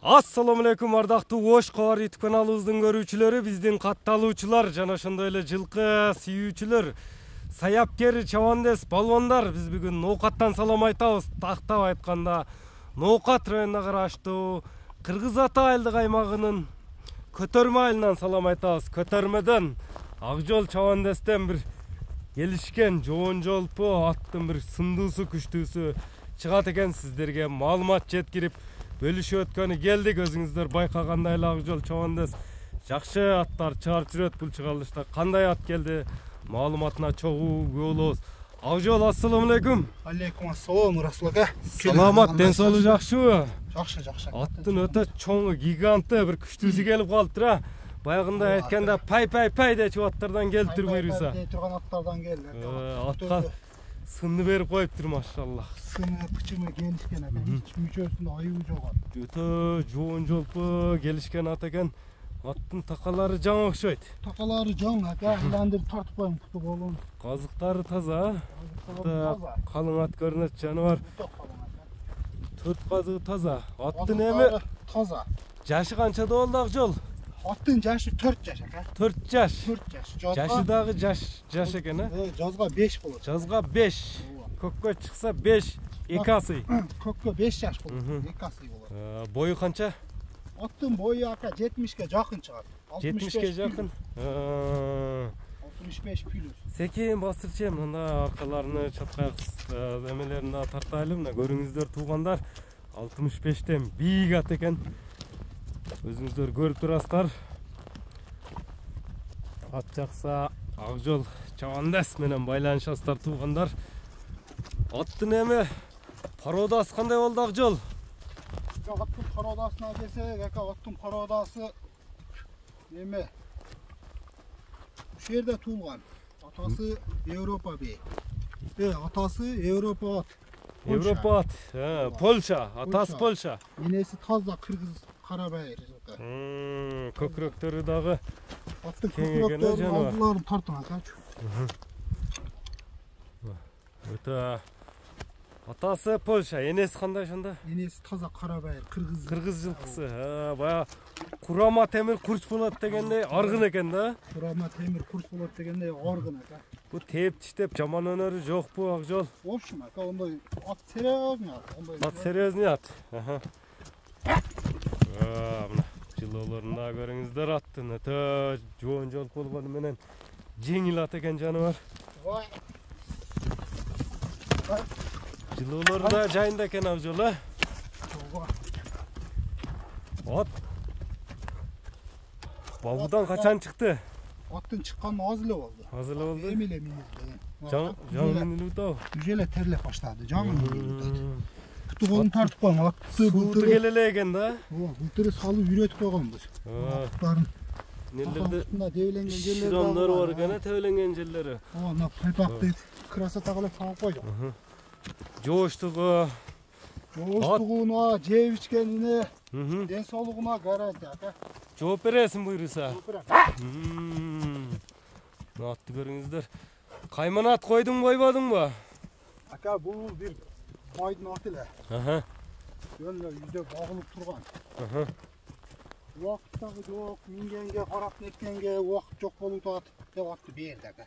Assalamu alaikum ардактуу Ош Кабар YouTube каналыбыздын көрүүчүлөрү, биздин катталуучулар жана ошондой эле жылкы сүйүүчүлөр, саяпкер, чабандес, балбандар, биз бүгүн Ноокаттан салам айтабыз. Тактап айтканда, Ноокат районуна караштуу Кыргыз Ата айылдык аймагынын Көтөрмө айылынан салам айтабыз. Көтөрмөдөн Акжол чабандестен бир келишкен жоон жолпу аттын бир сындуусу күчтүүсү чыгат экен, сиздерге маалымат жеткирип бөлүшүп өткөнү келдик. Өзүңүздөр байкагандай эле Акжол чабандес жакшы аттар чыгарып жүрөт. Бул чыгарылышта кандай ат келди маалыматына чогуу күбө болобуз. Акжол, ассаламу алейкум. Алейкум ассалам, Расул ака. Саламат, ден соолугу жакшыбы? Жакшы. Аттын өтө чоңу, гиганты бир күчтүүсү келип калыптыр. Баягында айтканда пай дечү аттардан келиптир буйруса. Пай турган аттардан келди. Атка сынны берип коюптур, машалла. Сыны кычымы келишкен ака. Эч мүчөсүндө аюу жок ат. Өтө жоон жолпу келишкен ат экен. Аттын такалары жаңы окшойт. Такалары жаң ака. Андыр тартып коюм куту болун. Казыктары таза. Калың ат көрүнөт, жаныбар. Төрт казыгы таза. Аттын эми таза. Жашы канчада болду Акжол? Аттын жашы 4 жаш ака. 4 жаш. 4 жаш. Жашы дагы жаш экен, э? Жазга 5 болот. Жазга 5. Көккө чыкса 5, 2 асый. Көккө 5 жаш болот. 2 асый болот. Бою канча? Аттын бою ака 70ке жакын чыгат. 70ке жакын. 65 плюс. Секен бастырчы, мында аркаларыны, чаткай эмелерин да тартайлы. Мына көрүңүздөр туугандар, 65тен бийик ат экен. Өзүңүздөр көрүп турасыздар. Ат жакса Акжол чабандес менен байланышасыздар туугандар. Аттын эми пародасы кандай болду Акжол? Аттын пародасына келсек, аттын пародасы эме ушул жерде туулган. Атасы Европа бей. Атасы Европа ат. Европа ат. Польша, атасы Польша. Энеси таза кыргыз карабайыр. Көкүрөктөрү дагы аттын көкүрөктөрүн алдыларын тартын ака. Өтө атасы Польша, энеси кандай ошондо? Энеси таза карабайыр, кыргыз жылкысы. Бая Курама темир курч болот дегендей аргын экен да. Курама темир курч болот дегендей аргын ака. Бу теп тиштеп жаман өнөрү жокпу Акжол? В общем, ака ондай ат серьезный ат. Ат серьезный ат. Мына жылоолорунда көрүңүздөр аттын өтө жоон жол болгону менен жеңил ат экен, жаныбар. Жылоолору да жайында экен Акжол, э? Ат бабудан качан чыкты? Аттын чыкканы аз эле болду. Аз эле болду. Эми эле минилди. Жаңы минилип атабы? Уже эле терлеп баштады. Жаңы минилди. Куту колун тартып коюң, атты бултыр келе эле экен да. Бултыры салып үйрөтүп койгонбуз. Аттарын нелерде дебеленген жерлери широмдор бар экен, тебеленген жерлери. Мына пайпакты красота кылып салып койдук. Жоштугуна, жеп ичкенине, ден соолугуна гарантия ака. Жооп бересиң буйруса. Атты көрүңүздөр. Кайман ат койдуң койбодуңбу? Ака, бул бир байдын аты эле. Жөн үйдө багылып турган. Убакыт дагы жок, мингенге, карап неткенге убакыт жок болуп атат деп атты берди ака.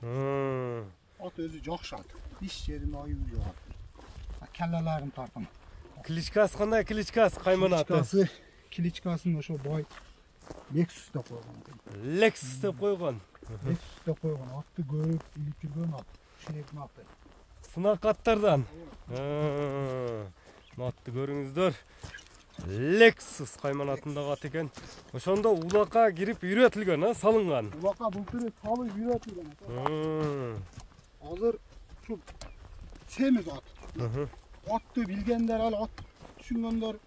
Ат өзү жакшы ат. Иш жерин аюу жок. Келлелерин тартым. Кличкасы кандай кличкасы кайман аты? Кличкасын ошо бай Lexus деп койгон. Lexus деп койгон. Lexus деп койгон. Атты көрүп илип жүргөн ат. Ширектин аты. Сынак аттардан. Атты көрүңүздөр. Lexus кайман атындагы ат экен. Ошондо улакка кирип үйрөтүлгөн, салынган. Улакка бултыры салып үйрөтүлгөн. Азыр ушу семиз ат. Атты билгендер, ал ат түшүнгөндөр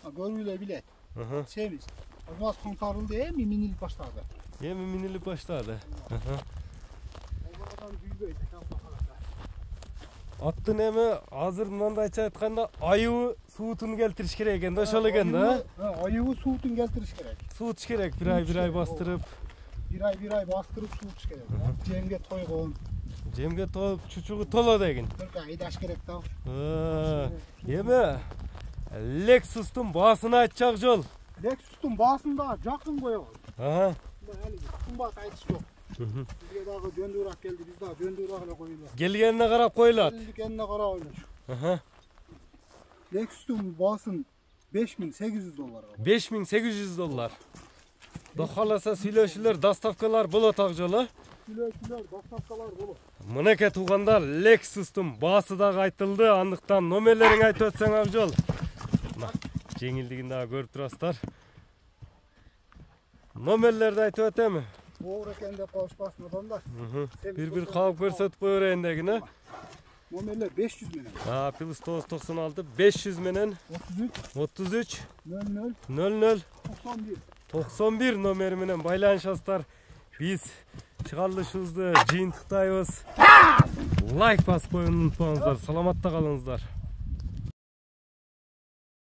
көрүп эле билет. Семиз. Азыр кантарылды, эми минилип баштады. Аттын эми азыр мындайча айтканда аюу суутун келтириш керек экен да, ошол экен да? Аюу суутун келтириш керек. Суутуш керек, бир ай бастырып. Бир ай бастырып суутуш керек. Жемге тойгон. Жемге тоюп чучугу толо деген. Айдаш керек да. Эми Lexus'тун баасына айтчак жол. Lexus'un basında jakın koyalım. Aha. Yani kumbat aytış yok. Bizge dagı döndürak geldi, biz daha döndürakla koyuyorlar. Gelgenine karap koyulat. Gelgenine kara oylar. Aha. Lexus'un basın $5.800. $5.800. Dokalasa süйлöşülөр, dastavkalar болот акжолу. Süylöşülör, dastavkalar bolu. Мынакей туугандар, Lexus'тун baası da айтылды. Андыктан номерлерин айтып өтсөң акжол. Жеңилдигин дагы көрүп турасыздар. Номерлерди айтып өтөмү? Оор экен деп калышпасын адамдар. Бир калып көрсөтүп кое берейин дегине. Номерлер 500 менен. Плюс 996 500 менен 33 00 00 91 91 номери менен байланышасыздар. Биз чыгарылышыбызды жыйынтыктайбыз. Лайк басып коюуну унутпаңыздар. Саламатта калыңыздар.